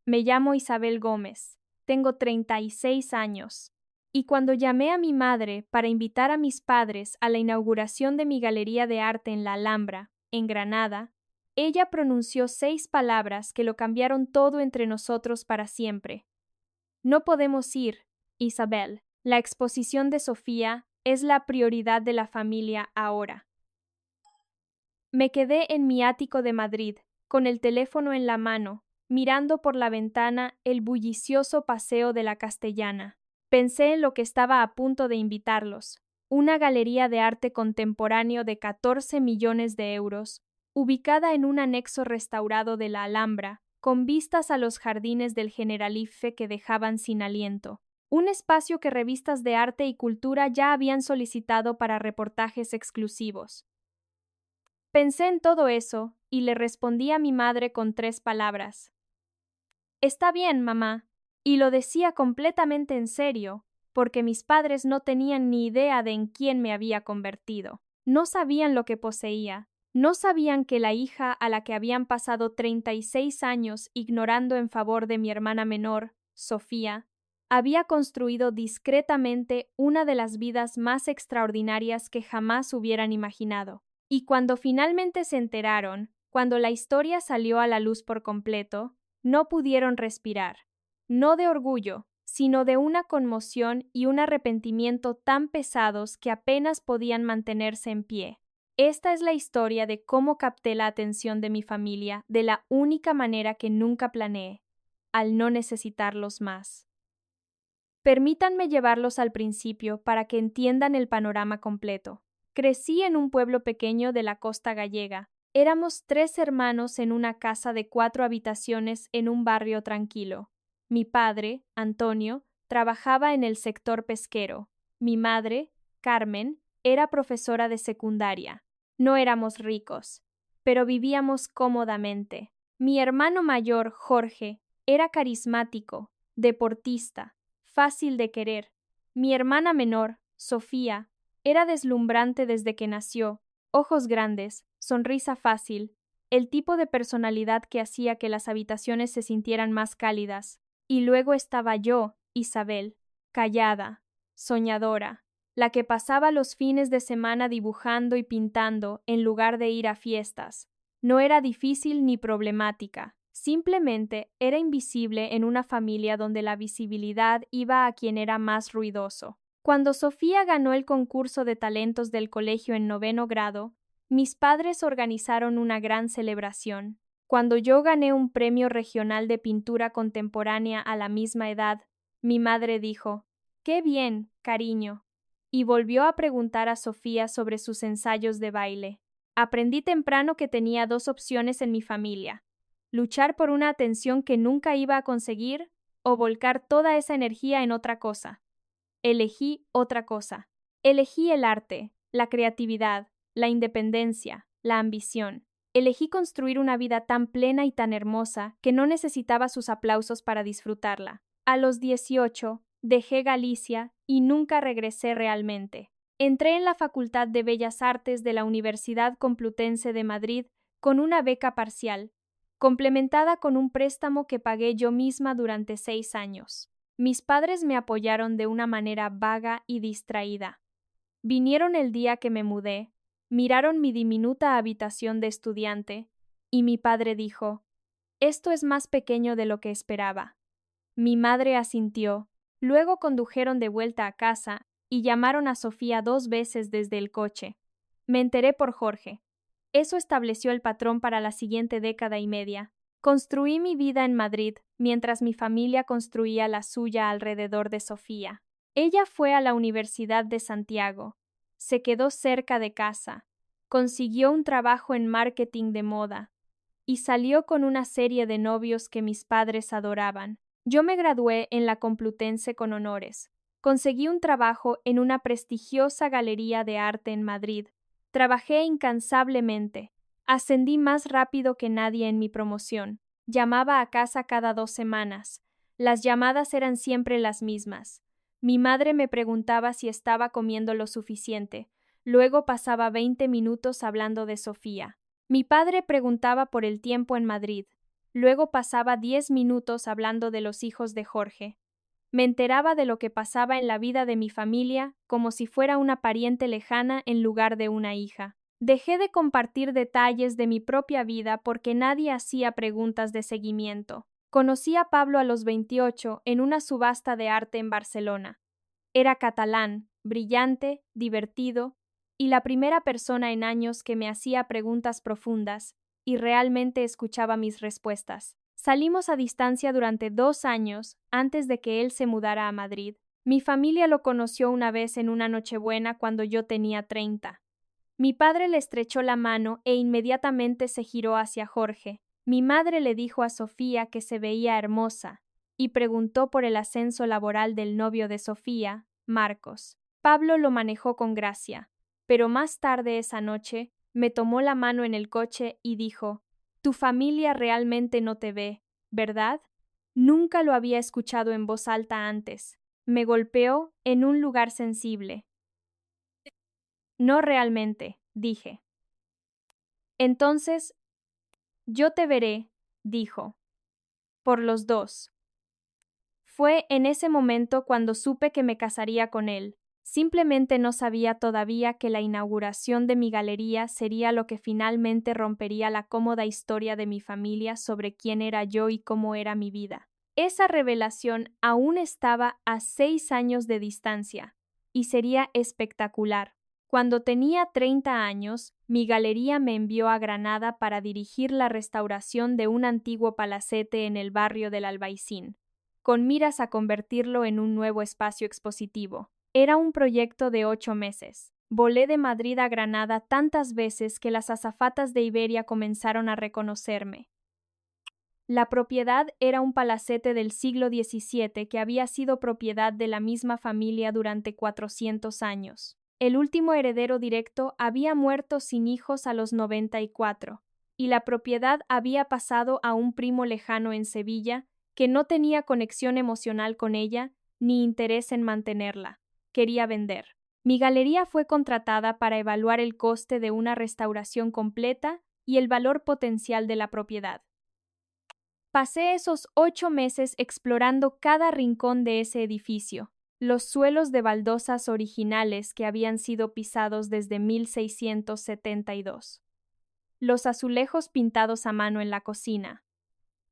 Me llamo Isabel Gómez. Tengo 36 años. Y cuando llamé a mi madre para invitar a mis padres a la inauguración de mi galería de arte en la Alhambra, en Granada, ella pronunció 6 palabras que lo cambiaron todo entre nosotros para siempre. No podemos ir, Isabel. La exposición de Sofía es la prioridad de la familia ahora. Me quedé en mi ático de Madrid, con el teléfono en la mano, mirando por la ventana el bullicioso paseo de la Castellana. Pensé en lo que estaba a punto de invitarlos, una galería de arte contemporáneo de 14 millones de euros, ubicada en un anexo restaurado de la Alhambra, con vistas a los jardines del Generalife que dejaban sin aliento. Un espacio que revistas de arte y cultura ya habían solicitado para reportajes exclusivos. Pensé en todo eso y le respondí a mi madre con 3 palabras. Está bien, mamá. Y lo decía completamente en serio, porque mis padres no tenían ni idea de en quién me había convertido. No sabían lo que poseía. No sabían que la hija a la que habían pasado 36 años ignorando en favor de mi hermana menor, Sofía, había construido discretamente una de las vidas más extraordinarias que jamás hubieran imaginado. Y cuando finalmente se enteraron, cuando la historia salió a la luz por completo, no pudieron respirar, no de orgullo, sino de una conmoción y un arrepentimiento tan pesados que apenas podían mantenerse en pie. Esta es la historia de cómo capté la atención de mi familia de la única manera que nunca planeé, al no necesitarlos más. Permítanme llevarlos al principio para que entiendan el panorama completo. Crecí en un pueblo pequeño de la costa gallega. Éramos 3 hermanos en una casa de 4 habitaciones en un barrio tranquilo. Mi padre, Antonio, trabajaba en el sector pesquero. Mi madre, Carmen, era profesora de secundaria. No éramos ricos, pero vivíamos cómodamente. Mi hermano mayor, Jorge, era carismático, deportista, fácil de querer. Mi hermana menor, Sofía, era deslumbrante desde que nació. Ojos grandes, sonrisa fácil, el tipo de personalidad que hacía que las habitaciones se sintieran más cálidas. Y luego estaba yo, Isabel, callada, soñadora, la que pasaba los fines de semana dibujando y pintando en lugar de ir a fiestas. No era difícil ni problemática, simplemente era invisible en una familia donde la visibilidad iba a quien era más ruidoso. Cuando Sofía ganó el concurso de talentos del colegio en 9º grado, mis padres organizaron una gran celebración. Cuando yo gané un premio regional de pintura contemporánea a la misma edad, mi madre dijo, «¡Qué bien, cariño!» y volvió a preguntar a Sofía sobre sus ensayos de baile. Aprendí temprano que tenía 2 opciones en mi familia: luchar por una atención que nunca iba a conseguir o volcar toda esa energía en otra cosa. Elegí otra cosa. Elegí el arte, la creatividad, la independencia, la ambición. Elegí construir una vida tan plena y tan hermosa que no necesitaba sus aplausos para disfrutarla. A los 18, dejé Galicia y nunca regresé realmente. Entré en la Facultad de Bellas Artes de la Universidad Complutense de Madrid con una beca parcial, complementada con un préstamo que pagué yo misma durante 6 años. Mis padres me apoyaron de una manera vaga y distraída. Vinieron el día que me mudé, miraron mi diminuta habitación de estudiante, y mi padre dijo, «Esto es más pequeño de lo que esperaba». Mi madre asintió, luego condujeron de vuelta a casa y llamaron a Sofía 2 veces desde el coche. Me enteré por Jorge. Eso estableció el patrón para la siguiente década y media. Construí mi vida en Madrid, mientras mi familia construía la suya alrededor de Sofía. Ella fue a la Universidad de Santiago, se quedó cerca de casa, consiguió un trabajo en marketing de moda y salió con una serie de novios que mis padres adoraban. Yo me gradué en la Complutense con honores. Conseguí un trabajo en una prestigiosa galería de arte en Madrid. Trabajé incansablemente. Ascendí más rápido que nadie en mi promoción. Llamaba a casa cada 2 semanas. Las llamadas eran siempre las mismas. Mi madre me preguntaba si estaba comiendo lo suficiente. Luego pasaba 20 minutos hablando de Sofía. Mi padre preguntaba por el tiempo en Madrid. Luego pasaba 10 minutos hablando de los hijos de Jorge. Me enteraba de lo que pasaba en la vida de mi familia como si fuera una pariente lejana en lugar de una hija. Dejé de compartir detalles de mi propia vida porque nadie hacía preguntas de seguimiento. Conocí a Pablo a los 28 en una subasta de arte en Barcelona. Era catalán, brillante, divertido, y la primera persona en años que me hacía preguntas profundas y realmente escuchaba mis respuestas. Salimos a distancia durante 2 años antes de que él se mudara a Madrid. Mi familia lo conoció una vez en una Nochebuena cuando yo tenía 30. Mi padre le estrechó la mano e inmediatamente se giró hacia Jorge. Mi madre le dijo a Sofía que se veía hermosa y preguntó por el ascenso laboral del novio de Sofía, Marcos. Pablo lo manejó con gracia, pero más tarde esa noche me tomó la mano en el coche y dijo: «Tu familia realmente no te ve, ¿verdad?». Nunca lo había escuchado en voz alta antes. Me golpeó en un lugar sensible. «No realmente», dije. «Entonces, yo te veré», dijo. «Por los dos». Fue en ese momento cuando supe que me casaría con él. Simplemente no sabía todavía que la inauguración de mi galería sería lo que finalmente rompería la cómoda historia de mi familia sobre quién era yo y cómo era mi vida. Esa revelación aún estaba a 6 años de distancia, y sería espectacular. Cuando tenía 30 años, mi galería me envió a Granada para dirigir la restauración de un antiguo palacete en el barrio del Albaicín, con miras a convertirlo en un nuevo espacio expositivo. Era un proyecto de 8 meses. Volé de Madrid a Granada tantas veces que las azafatas de Iberia comenzaron a reconocerme. La propiedad era un palacete del siglo XVII que había sido propiedad de la misma familia durante 400 años. El último heredero directo había muerto sin hijos a los 94, y la propiedad había pasado a un primo lejano en Sevilla que no tenía conexión emocional con ella ni interés en mantenerla. Quería vender. Mi galería fue contratada para evaluar el coste de una restauración completa y el valor potencial de la propiedad. Pasé esos 8 meses explorando cada rincón de ese edificio, los suelos de baldosas originales que habían sido pisados desde 1672, los azulejos pintados a mano en la cocina,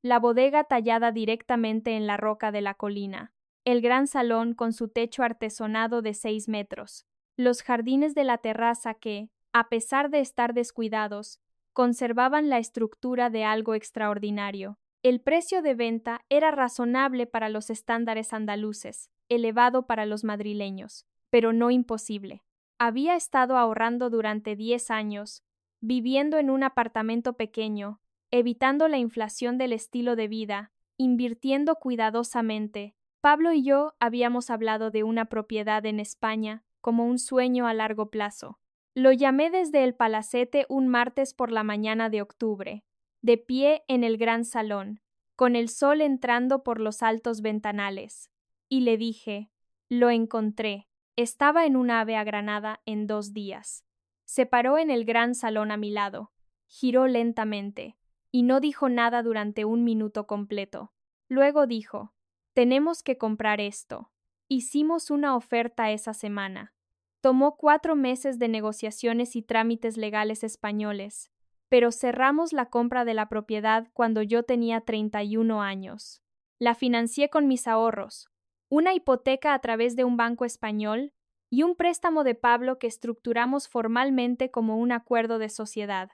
la bodega tallada directamente en la roca de la colina, el gran salón con su techo artesonado de 6 metros, los jardines de la terraza que, a pesar de estar descuidados, conservaban la estructura de algo extraordinario. El precio de venta era razonable para los estándares andaluces, elevado para los madrileños, pero no imposible. Había estado ahorrando durante 10 años, viviendo en un apartamento pequeño, evitando la inflación del estilo de vida, invirtiendo cuidadosamente. Pablo y yo habíamos hablado de una propiedad en España como un sueño a largo plazo. Lo llamé desde el palacete un martes por la mañana de octubre, de pie en el gran salón, con el sol entrando por los altos ventanales, y le dije: «Lo encontré». Estaba en un AVE a Granada en 2 días. Se paró en el gran salón a mi lado, giró lentamente, y no dijo nada durante 1 minuto completo. Luego dijo: «Tenemos que comprar esto». Hicimos una oferta esa semana. Tomó 4 meses de negociaciones y trámites legales españoles, pero cerramos la compra de la propiedad cuando yo tenía 31 años. La financié con mis ahorros, una hipoteca a través de un banco español y un préstamo de Pablo que estructuramos formalmente como un acuerdo de sociedad.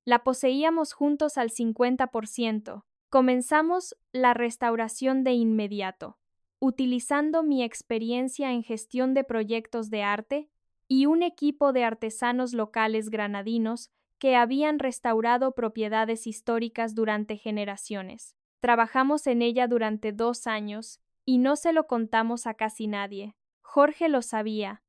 La poseíamos juntos al 50%. Comenzamos la restauración de inmediato, utilizando mi experiencia en gestión de proyectos de arte y un equipo de artesanos locales granadinos que habían restaurado propiedades históricas durante generaciones. Trabajamos en ella durante 2 años y no se lo contamos a casi nadie. Jorge lo sabía.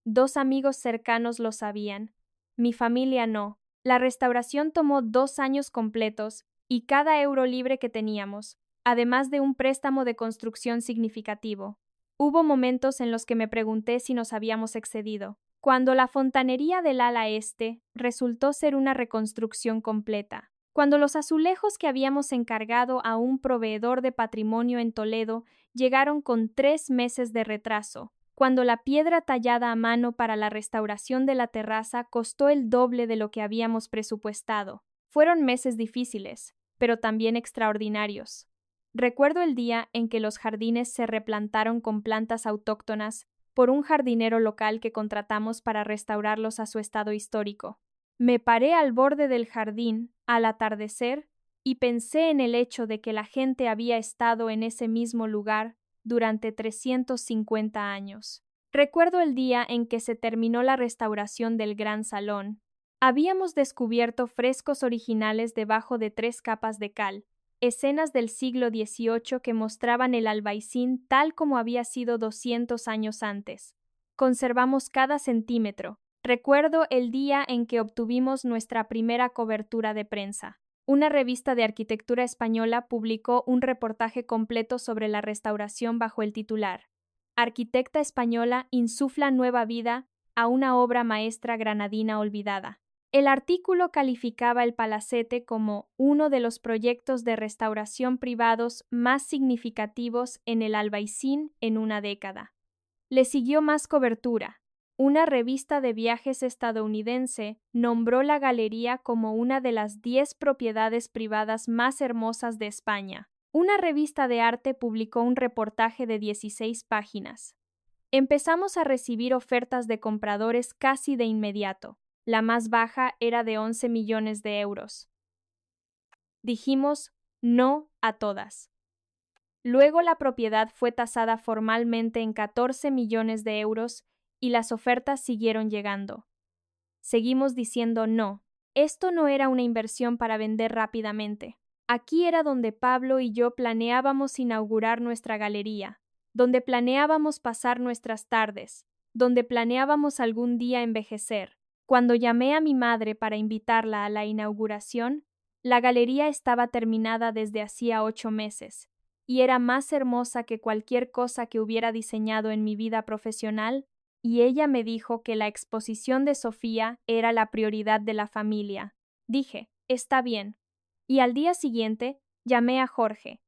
2 amigos cercanos lo sabían. Mi familia no. La restauración tomó 2 años completos y cada euro libre que teníamos, además de un préstamo de construcción significativo. Hubo momentos en los que me pregunté si nos habíamos excedido. Cuando la fontanería del ala este resultó ser una reconstrucción completa, Cuando los azulejos que habíamos encargado a un proveedor de patrimonio en Toledo llegaron con 3 meses de retraso, cuando la piedra tallada a mano para la restauración de la terraza costó el doble de lo que habíamos presupuestado. Fueron meses difíciles, pero también extraordinarios. Recuerdo el día en que los jardines se replantaron con plantas autóctonas por un jardinero local que contratamos para restaurarlos a su estado histórico. Me paré al borde del jardín, al atardecer, y pensé en el hecho de que la gente había estado en ese mismo lugar durante 350 años. Recuerdo el día en que se terminó la restauración del gran salón. Habíamos descubierto frescos originales debajo de 3 capas de cal, escenas del siglo XVIII que mostraban el Albaicín tal como había sido 200 años antes. Conservamos cada centímetro. Recuerdo el día en que obtuvimos nuestra primera cobertura de prensa. Una revista de arquitectura española publicó un reportaje completo sobre la restauración bajo el titular: Arquitecta española insufla nueva vida a una obra maestra granadina olvidada. El artículo calificaba el palacete como uno de los proyectos de restauración privados más significativos en el Albaicín en una década. Le siguió más cobertura. Una revista de viajes estadounidense nombró la galería como una de las 10 propiedades privadas más hermosas de España. Una revista de arte publicó un reportaje de 16 páginas. Empezamos a recibir ofertas de compradores casi de inmediato. La más baja era de 11 millones de euros. Dijimos no a todas. Luego la propiedad fue tasada formalmente en 14 millones de euros y las ofertas siguieron llegando. Seguimos diciendo no. Esto no era una inversión para vender rápidamente. Aquí era donde Pablo y yo planeábamos inaugurar nuestra galería, donde planeábamos pasar nuestras tardes, donde planeábamos algún día envejecer. Cuando llamé a mi madre para invitarla a la inauguración, la galería estaba terminada desde hacía 8 meses y era más hermosa que cualquier cosa que hubiera diseñado en mi vida profesional, y ella me dijo que la exposición de Sofía era la prioridad de la familia. Dije, está bien. Y al día siguiente llamé a Jorge.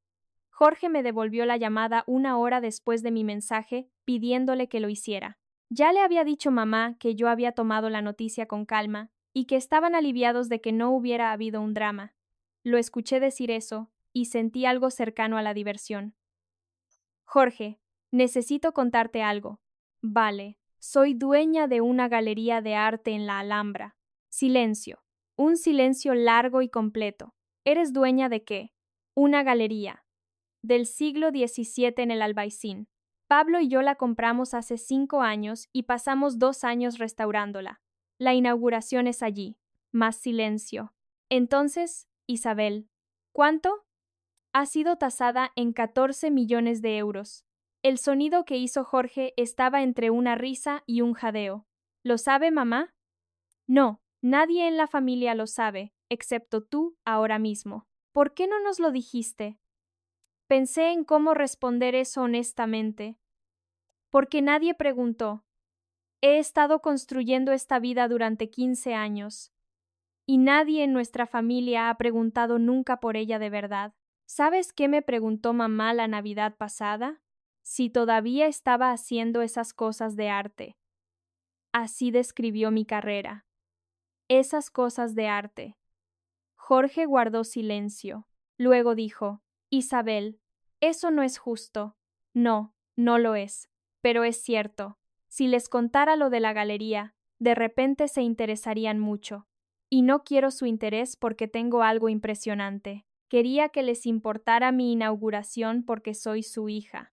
Jorge me devolvió la llamada 1 hora después de mi mensaje pidiéndole que lo hiciera. Ya le había dicho mamá que yo había tomado la noticia con calma y que estaban aliviados de que no hubiera habido un drama. Lo escuché decir eso y sentí algo cercano a la diversión. Jorge, necesito contarte algo. Vale, soy dueña de una galería de arte en la Alhambra. Silencio. Un silencio largo y completo. ¿Eres dueña de qué? Una galería. Del siglo XVII en el Albaicín. Pablo y yo la compramos hace 5 años y pasamos 2 años restaurándola. La inauguración es allí. Más silencio. Entonces, Isabel, ¿cuánto? Ha sido tasada en 14 millones de euros. El sonido que hizo Jorge estaba entre una risa y un jadeo. ¿Lo sabe mamá? No, nadie en la familia lo sabe, excepto tú ahora mismo. ¿Por qué no nos lo dijiste? Pensé en cómo responder eso honestamente. Porque nadie preguntó. He estado construyendo esta vida durante 15 años. Y nadie en nuestra familia ha preguntado nunca por ella de verdad. ¿Sabes qué me preguntó mamá la Navidad pasada? Si todavía estaba haciendo esas cosas de arte. Así describió mi carrera. Esas cosas de arte. Jorge guardó silencio. Luego dijo, Isabel, eso no es justo. No, no lo es. Pero es cierto. Si les contara lo de la galería, de repente se interesarían mucho. Y no quiero su interés porque tengo algo impresionante. Quería que les importara mi inauguración porque soy su hija.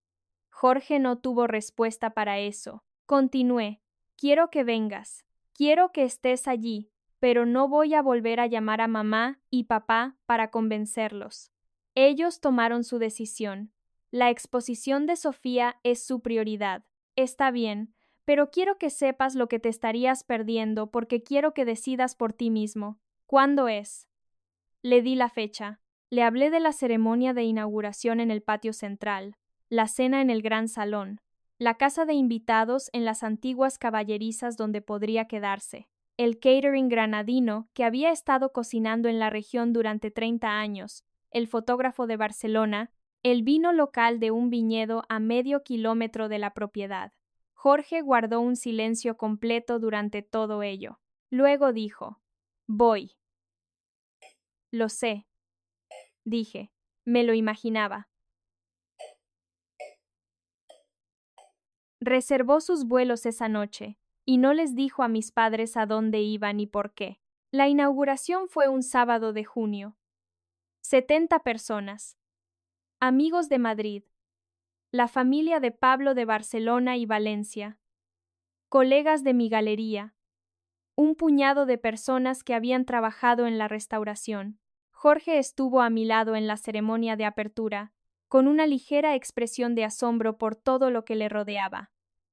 Jorge no tuvo respuesta para eso. Continué. Quiero que vengas. Quiero que estés allí, pero no voy a volver a llamar a mamá y papá para convencerlos. Ellos tomaron su decisión. La exposición de Sofía es su prioridad. Está bien, pero quiero que sepas lo que te estarías perdiendo porque quiero que decidas por ti mismo. ¿Cuándo es? Le di la fecha. Le hablé de la ceremonia de inauguración en el patio central, la cena en el gran salón, la casa de invitados en las antiguas caballerizas donde podría quedarse. el catering granadino que había estado cocinando en la región durante 30 años, el fotógrafo de Barcelona, el vino local de un viñedo a medio kilómetro de la propiedad. Jorge guardó un silencio completo durante todo ello. Luego dijo: «Voy». «Lo sé», dije. Me lo imaginaba. Reservó sus vuelos esa noche, y no les dijo a mis padres a dónde iba ni por qué. La inauguración fue un sábado de junio. 70 personas. Amigos de Madrid. La familia de Pablo de Barcelona y Valencia. Colegas de mi galería. Un puñado de personas que habían trabajado en la restauración. Jorge estuvo a mi lado en la ceremonia de apertura, con una ligera expresión de asombro por todo lo que le rodeaba.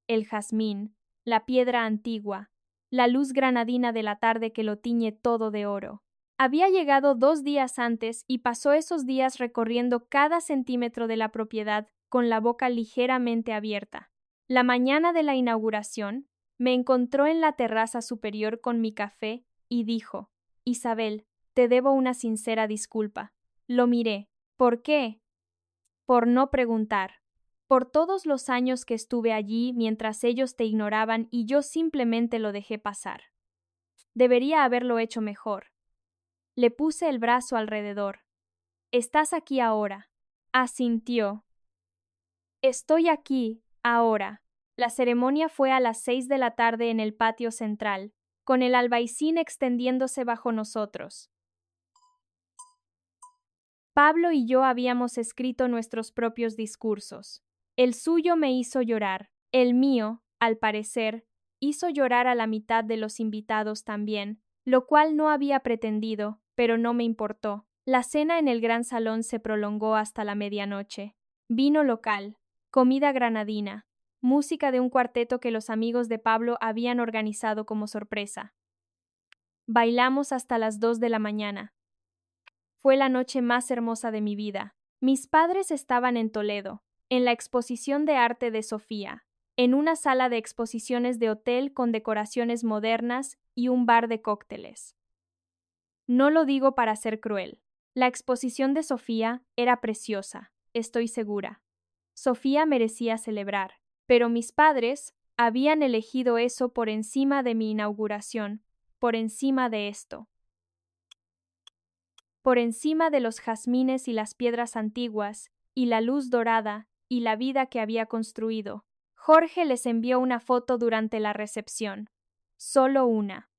El jazmín, la piedra antigua, la luz granadina de la tarde que lo tiñe todo de oro. Había llegado 2 días antes y pasó esos días recorriendo cada centímetro de la propiedad con la boca ligeramente abierta. La mañana de la inauguración, me encontró en la terraza superior con mi café y dijo: «Isabel, te debo una sincera disculpa». Lo miré. «¿Por qué?» «Por no preguntar. Por todos los años que estuve allí mientras ellos te ignoraban y yo simplemente lo dejé pasar. Debería haberlo hecho mejor». Le puse el brazo alrededor. «Estás aquí ahora». Asintió. «Estoy aquí, ahora». La ceremonia fue a las 6 de la tarde en el patio central, con el albaicín extendiéndose bajo nosotros. Pablo y yo habíamos escrito nuestros propios discursos. El suyo me hizo llorar, el mío, al parecer, hizo llorar a la mitad de los invitados también, lo cual no había pretendido, pero no me importó. La cena en el gran salón se prolongó hasta la medianoche. Vino local, comida granadina, música de un cuarteto que los amigos de Pablo habían organizado como sorpresa. Bailamos hasta las 2 de la mañana. Fue la noche más hermosa de mi vida. Mis padres estaban en Toledo, en la exposición de arte de Sofía, en una sala de exposiciones de hotel con decoraciones modernas y un bar de cócteles. No lo digo para ser cruel. La exposición de Sofía era preciosa, estoy segura. Sofía merecía celebrar, pero mis padres habían elegido eso por encima de mi inauguración, por encima de esto. Por encima de los jazmines y las piedras antiguas, y la luz dorada, y la vida que había construido. Jorge les envió una foto durante la recepción. Solo una.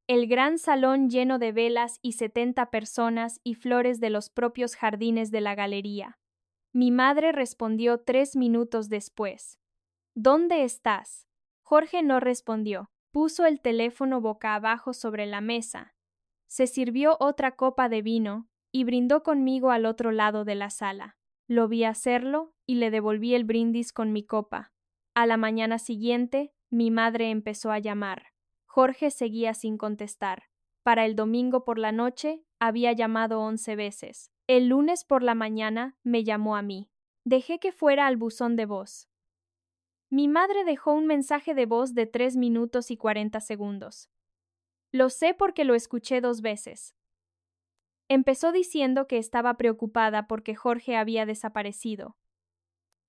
El gran salón lleno de velas y 70 personas y flores de los propios jardines de la galería. Mi madre respondió 3 minutos después. «¿Dónde estás?» Jorge no respondió. Puso el teléfono boca abajo sobre la mesa. Se sirvió otra copa de vino y brindó conmigo al otro lado de la sala. Lo vi hacerlo y le devolví el brindis con mi copa. A la mañana siguiente, mi madre empezó a llamar. Jorge seguía sin contestar. Para el domingo por la noche, había llamado 11 veces. El lunes por la mañana me llamó a mí. Dejé que fuera al buzón de voz. Mi madre dejó un mensaje de voz de 3 minutos y 40 segundos. Lo sé porque lo escuché 2 veces. Empezó diciendo que estaba preocupada porque Jorge había desaparecido.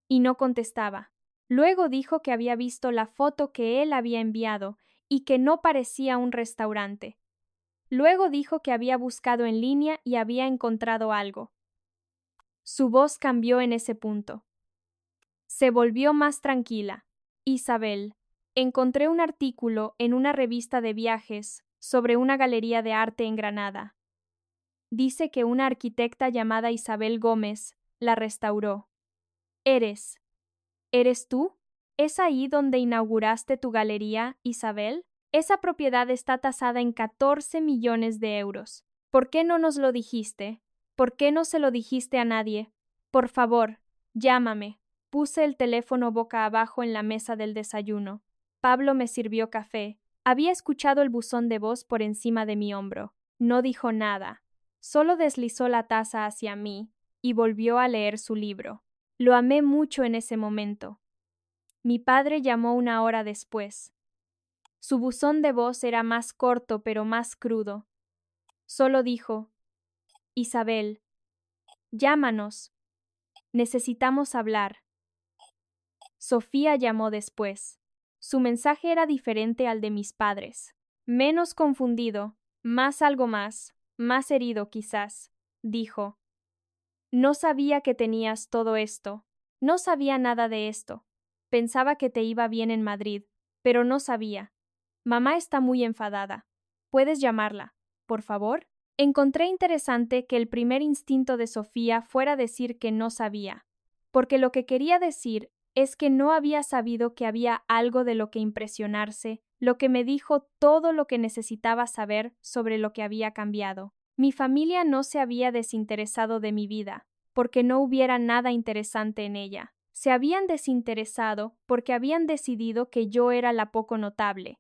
Y no contestaba. Luego dijo que había visto la foto que él había enviado y que no parecía un restaurante. Luego dijo que había buscado en línea y había encontrado algo. Su voz cambió en ese punto. Se volvió más tranquila. «Isabel, encontré un artículo en una revista de viajes sobre una galería de arte en Granada. Dice que una arquitecta llamada Isabel Gómez la restauró. ¿Eres tú? ¿Es ahí donde inauguraste tu galería, Isabel? Esa propiedad está tasada en 14 millones de euros. ¿Por qué no nos lo dijiste? ¿Por qué no se lo dijiste a nadie? Por favor, llámame». Puse el teléfono boca abajo en la mesa del desayuno. Pablo me sirvió café. Había escuchado el buzón de voz por encima de mi hombro. No dijo nada. Solo deslizó la taza hacia mí y volvió a leer su libro. Lo amé mucho en ese momento. Mi padre llamó 1 hora después. Su buzón de voz era más corto pero más crudo. Solo dijo: Isabel, llámanos. Necesitamos hablar. Sofía llamó después. Su mensaje era diferente al de mis padres. Menos confundido, algo más herido quizás. Dijo: No sabía que tenías todo esto. No sabía nada de esto. Pensaba que te iba bien en Madrid, pero no sabía. Mamá está muy enfadada. ¿Puedes llamarla, por favor? Encontré interesante que el primer instinto de Sofía fuera decir que no sabía, porque lo que quería decir es que no había sabido que había algo de lo que impresionarse, lo que me dijo todo lo que necesitaba saber sobre lo que había cambiado. Mi familia no se había desinteresado de mi vida, porque no hubiera nada interesante en ella. Se habían desinteresado porque habían decidido que yo era la poco notable,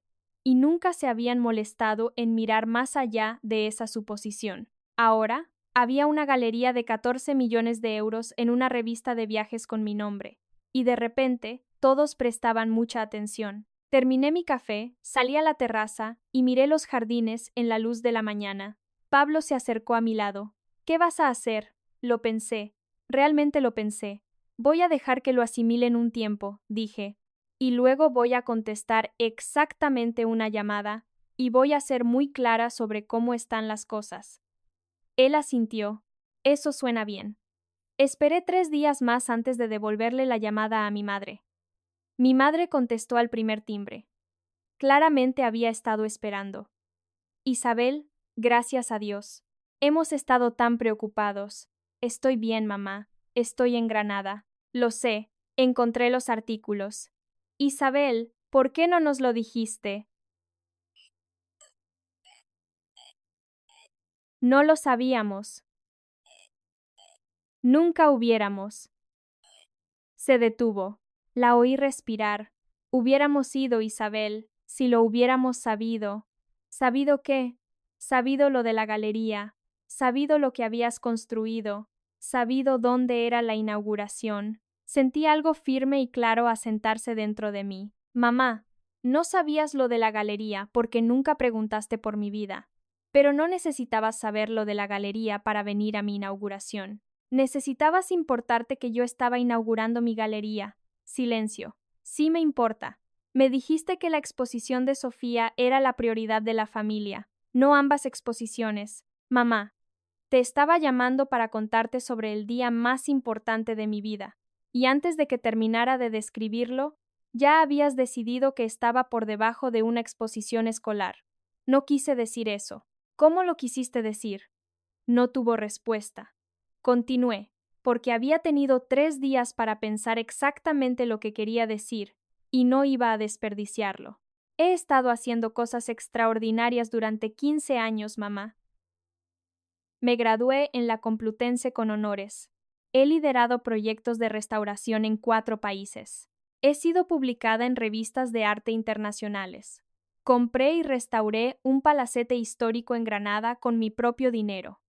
y nunca se habían molestado en mirar más allá de esa suposición. Ahora, había una galería de 14 millones de euros en una revista de viajes con mi nombre, y de repente todos prestaban mucha atención. Terminé mi café, salí a la terraza y miré los jardines en la luz de la mañana. Pablo se acercó a mi lado. ¿Qué vas a hacer? Lo pensé. Realmente lo pensé. Voy a dejar que lo asimilen un tiempo, dije. Y luego voy a contestar exactamente una llamada y voy a ser muy clara sobre cómo están las cosas. Él asintió. Eso suena bien. Esperé 3 días más antes de devolverle la llamada a mi madre. Mi madre contestó al primer timbre. Claramente había estado esperando. Isabel, gracias a Dios. Hemos estado tan preocupados. Estoy bien, mamá. Estoy en Granada. Lo sé. Encontré los artículos. Isabel, ¿por qué no nos lo dijiste? No lo sabíamos. Nunca hubiéramos. Se detuvo. La oí respirar. Hubiéramos ido, Isabel, si lo hubiéramos sabido. ¿Sabido qué? Sabido lo de la galería, sabido lo que habías construido, sabido dónde era la inauguración. Sentí algo firme y claro asentarse dentro de mí. Mamá, no sabías lo de la galería porque nunca preguntaste por mi vida, pero no necesitabas saber lo de la galería para venir a mi inauguración. Necesitabas importarte que yo estaba inaugurando mi galería. Silencio. Sí me importa. Me dijiste que la exposición de Sofía era la prioridad de la familia, no ambas exposiciones. Mamá, te estaba llamando para contarte sobre el día más importante de mi vida, y antes de que terminara de describirlo, ya habías decidido que estaba por debajo de una exposición escolar. No quise decir eso. ¿Cómo lo quisiste decir? No tuvo respuesta. Continué, porque había tenido 3 días para pensar exactamente lo que quería decir, y no iba a desperdiciarlo. He estado haciendo cosas extraordinarias durante 15 años, mamá. Me gradué en la Complutense con honores. He liderado proyectos de restauración en 4 países. He sido publicada en revistas de arte internacionales. Compré y restauré un palacete histórico en Granada con mi propio dinero.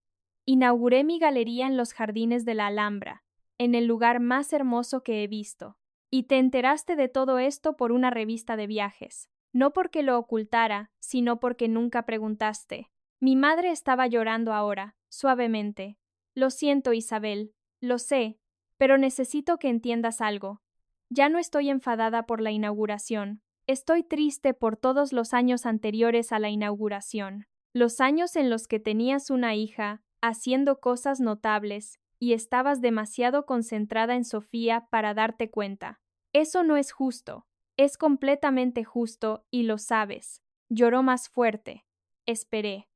Inauguré mi galería en los jardines de la Alhambra, en el lugar más hermoso que he visto. Y te enteraste de todo esto por una revista de viajes. No porque lo ocultara, sino porque nunca preguntaste. Mi madre estaba llorando ahora, suavemente. Lo siento, Isabel, lo sé, pero necesito que entiendas algo. Ya no estoy enfadada por la inauguración. Estoy triste por todos los años anteriores a la inauguración. Los años en los que tenías una hija, haciendo cosas notables, y estabas demasiado concentrada en Sofía para darte cuenta. Eso no es justo. Es completamente justo y lo sabes. Lloró más fuerte. Esperé.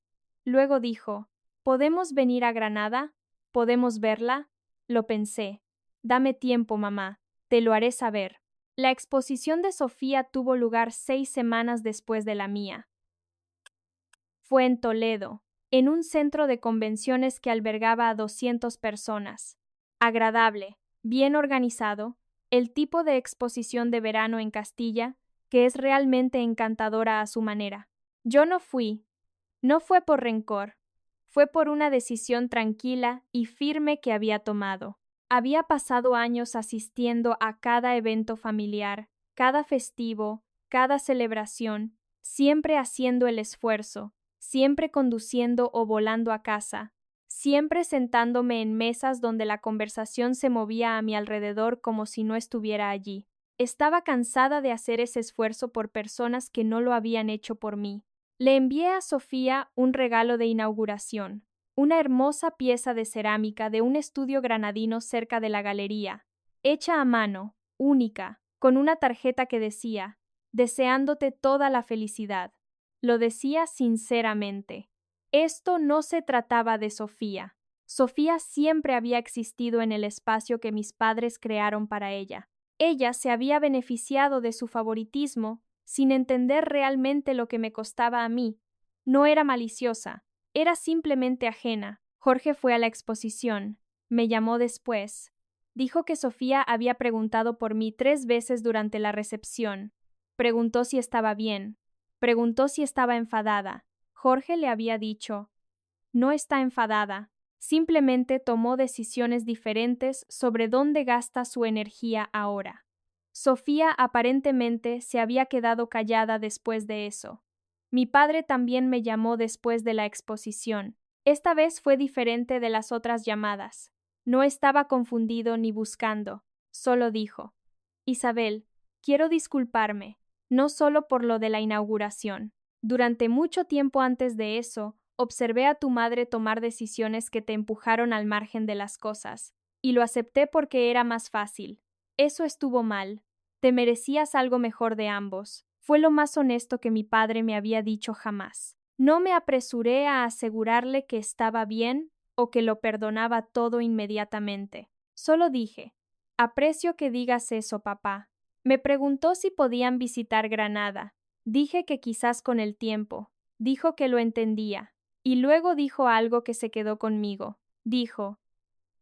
Luego dijo: ¿Podemos venir a Granada? ¿Podemos verla? Lo pensé. Dame tiempo, mamá. Te lo haré saber. La exposición de Sofía tuvo lugar 6 semanas después de la mía. Fue en Toledo, en un centro de convenciones que albergaba a 200 personas. Agradable, bien organizado, el tipo de exposición de verano en Castilla, que es realmente encantadora a su manera. Yo no fui. No fue por rencor. Fue por una decisión tranquila y firme que había tomado. Había pasado años asistiendo a cada evento familiar, cada festivo, cada celebración, siempre haciendo el esfuerzo, siempre conduciendo o volando a casa, siempre sentándome en mesas donde la conversación se movía a mi alrededor como si no estuviera allí. Estaba cansada de hacer ese esfuerzo por personas que no lo habían hecho por mí. Le envié a Sofía un regalo de inauguración, una hermosa pieza de cerámica de un estudio granadino cerca de la galería, hecha a mano, única, con una tarjeta que decía, deseándote toda la felicidad. Lo decía sinceramente. Esto no se trataba de Sofía. Sofía siempre había existido en el espacio que mis padres crearon para ella. Ella se había beneficiado de su favoritismo sin entender realmente lo que me costaba a mí. No era maliciosa, era simplemente ajena. Jorge fue a la exposición. Me llamó después. Dijo que Sofía había preguntado por mí 3 veces durante la recepción. Preguntó si estaba bien. Preguntó si estaba enfadada. Jorge le había dicho, no está enfadada. Simplemente tomó decisiones diferentes sobre dónde gasta su energía ahora. Sofía aparentemente se había quedado callada después de eso. Mi padre también me llamó después de la exposición. Esta vez fue diferente de las otras llamadas. No estaba confundido ni buscando. Solo dijo, Isabel, quiero disculparme, no solo por lo de la inauguración. Durante mucho tiempo antes de eso, observé a tu madre tomar decisiones que te empujaron al margen de las cosas, y lo acepté porque era más fácil. Eso estuvo mal. Te merecías algo mejor de ambos. Fue lo más honesto que mi padre me había dicho jamás. No me apresuré a asegurarle que estaba bien o que lo perdonaba todo inmediatamente. Solo dije, aprecio que digas eso, papá. Me preguntó si podían visitar Granada. Dije que quizás con el tiempo. Dijo que lo entendía. Y luego dijo algo que se quedó conmigo. Dijo,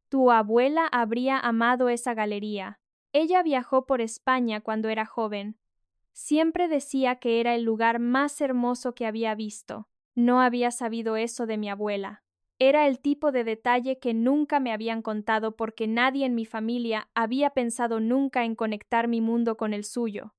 tu abuela habría amado esa galería. Ella viajó por España cuando era joven. Siempre decía que era el lugar más hermoso que había visto. No había sabido eso de mi abuela. Era el tipo de detalle que nunca me habían contado porque nadie en mi familia había pensado nunca en conectar mi mundo con el suyo.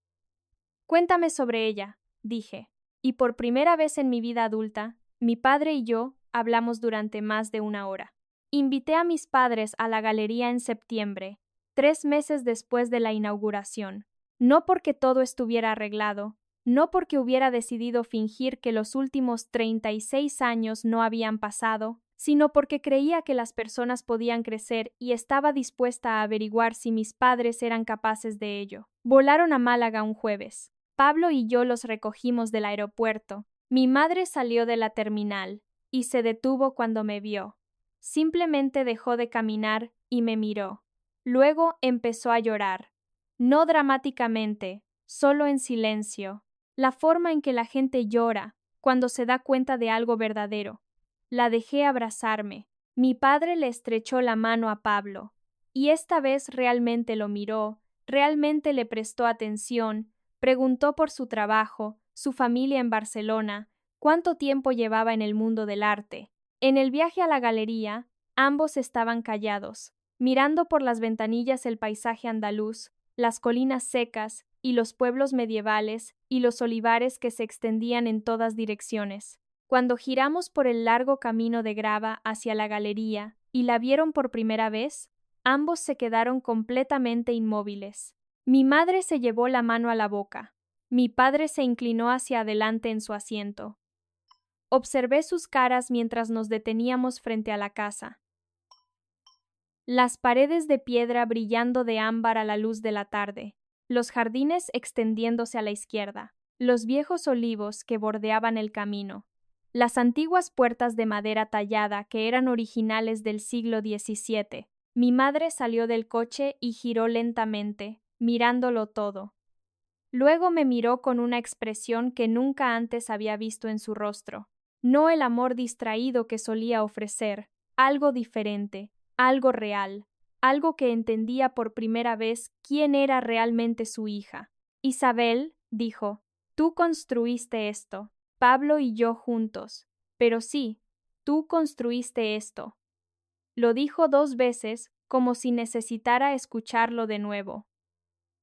Cuéntame sobre ella, dije. Y por primera vez en mi vida adulta, mi padre y yo hablamos durante más de 1 hora. Invité a mis padres a la galería en septiembre, 3 meses después de la inauguración. No porque todo estuviera arreglado, no porque hubiera decidido fingir que los últimos 36 años no habían pasado, sino porque creía que las personas podían crecer y estaba dispuesta a averiguar si mis padres eran capaces de ello. Volaron a Málaga un jueves. Pablo y yo los recogimos del aeropuerto. Mi madre salió de la terminal y se detuvo cuando me vio. Simplemente dejó de caminar y me miró. Luego empezó a llorar. No dramáticamente, solo en silencio. La forma en que la gente llora cuando se da cuenta de algo verdadero. La dejé abrazarme. Mi padre le estrechó la mano a Pablo, y esta vez realmente lo miró, realmente le prestó atención, preguntó por su trabajo, su familia en Barcelona, cuánto tiempo llevaba en el mundo del arte. En el viaje a la galería, ambos estaban callados, mirando por las ventanillas el paisaje andaluz, las colinas secas y los pueblos medievales y los olivares que se extendían en todas direcciones. Cuando giramos por el largo camino de grava hacia la galería y la vieron por primera vez, ambos se quedaron completamente inmóviles. Mi madre se llevó la mano a la boca. Mi padre se inclinó hacia adelante en su asiento. Observé sus caras mientras nos deteníamos frente a la casa. Las paredes de piedra brillando de ámbar a la luz de la tarde, los jardines extendiéndose a la izquierda, los viejos olivos que bordeaban el camino, las antiguas puertas de madera tallada que eran originales del siglo XVII. Mi madre salió del coche y giró lentamente, mirándolo todo. Luego me miró con una expresión que nunca antes había visto en su rostro. No el amor distraído que solía ofrecer, algo diferente, algo real, algo que entendía por primera vez quién era realmente su hija. Isabel, dijo, tú construiste esto, Pablo y yo juntos, pero sí, tú construiste esto. Lo dijo 2 veces, como si necesitara escucharlo de nuevo.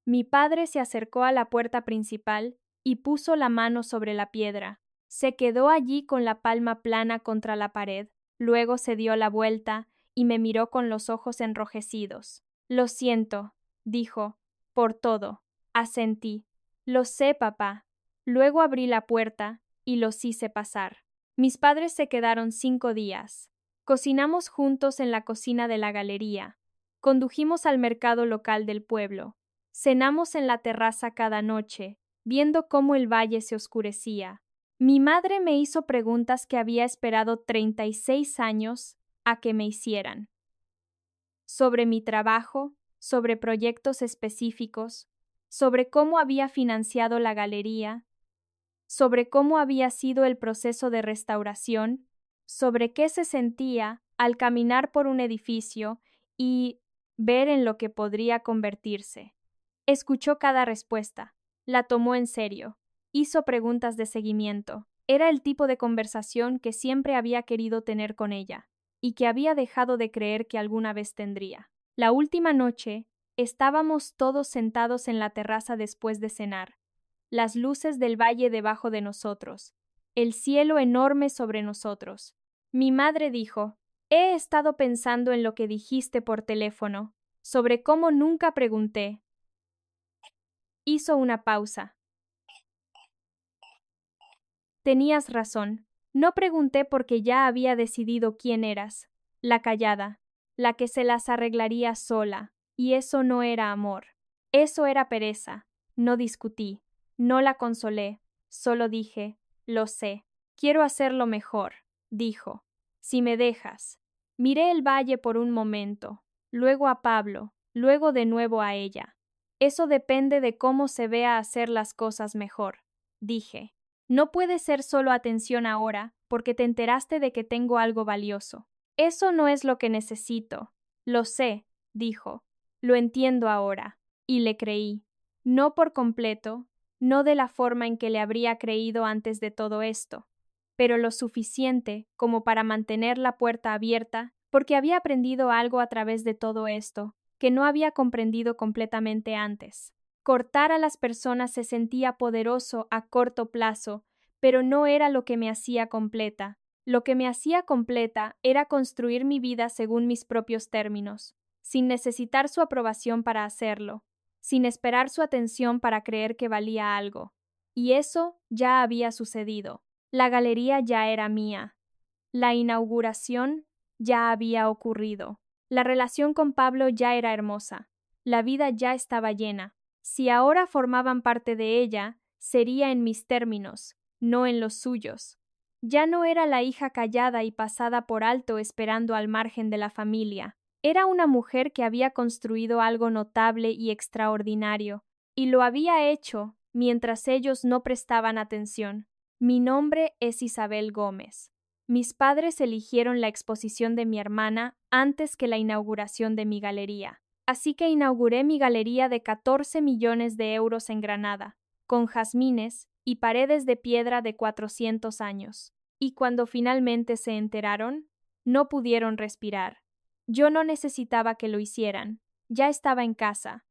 Mi padre se acercó a la puerta principal y puso la mano sobre la piedra. Se quedó allí con la palma plana contra la pared, luego se dio la vuelta y me miró con los ojos enrojecidos. Lo siento, dijo, por todo. Asentí. Lo sé, papá. Luego abrí la puerta y los hice pasar. Mis padres se quedaron 5 días. Cocinamos juntos en la cocina de la galería. Condujimos al mercado local del pueblo. Cenamos en la terraza cada noche, viendo cómo el valle se oscurecía. Mi madre me hizo preguntas que había esperado 36 años a que me hicieran. Sobre mi trabajo, sobre proyectos específicos, sobre cómo había financiado la galería, sobre cómo había sido el proceso de restauración, sobre qué se sentía al caminar por un edificio y ver en lo que podría convertirse. Escuchó cada respuesta, la tomó en serio, hizo preguntas de seguimiento. Era el tipo de conversación que siempre había querido tener con ella, y que había dejado de creer que alguna vez tendría. La última noche, estábamos todos sentados en la terraza después de cenar, las luces del valle debajo de nosotros, el cielo enorme sobre nosotros. Mi madre dijo: «He estado pensando en lo que dijiste por teléfono, sobre cómo nunca pregunté». Hizo una pausa. Tenías razón. No pregunté porque ya había decidido quién eras. La callada, la que se las arreglaría sola, y eso no era amor. Eso era pereza. No discutí, no la consolé, solo dije: «Lo sé, quiero hacerlo mejor», dijo. «Si me dejas». Miré el valle por un momento, luego a Pablo, luego de nuevo a ella. «Eso depende de cómo se vea hacer las cosas mejor», dije. «No puede ser solo atención ahora, porque te enteraste de que tengo algo valioso. Eso no es lo que necesito». «Lo sé», dijo. «Lo entiendo ahora». Y le creí. No por completo, no de la forma en que le habría creído antes de todo esto, pero lo suficiente como para mantener la puerta abierta, porque había aprendido algo a través de todo esto, que no había comprendido completamente antes. Cortar a las personas se sentía poderoso a corto plazo, pero no era lo que me hacía completa. Lo que me hacía completa era construir mi vida según mis propios términos, sin necesitar su aprobación para hacerlo, sin esperar su atención para creer que valía algo. Y eso ya había sucedido. La galería ya era mía. La inauguración ya había ocurrido. La relación con Pablo ya era hermosa. La vida ya estaba llena. Si ahora formaban parte de ella, sería en mis términos, no en los suyos. Ya no era la hija callada y pasada por alto esperando al margen de la familia. Era una mujer que había construido algo notable y extraordinario, y lo había hecho mientras ellos no prestaban atención. Mi nombre es Isabel Gómez. Mis padres eligieron la exposición de mi hermana antes que la inauguración de mi galería. Así que inauguré mi galería de 14 millones de euros en Granada, con jazmines y paredes de piedra de 400 años. Y cuando finalmente se enteraron, no pudieron respirar. Yo no necesitaba que lo hicieran. Ya estaba en casa.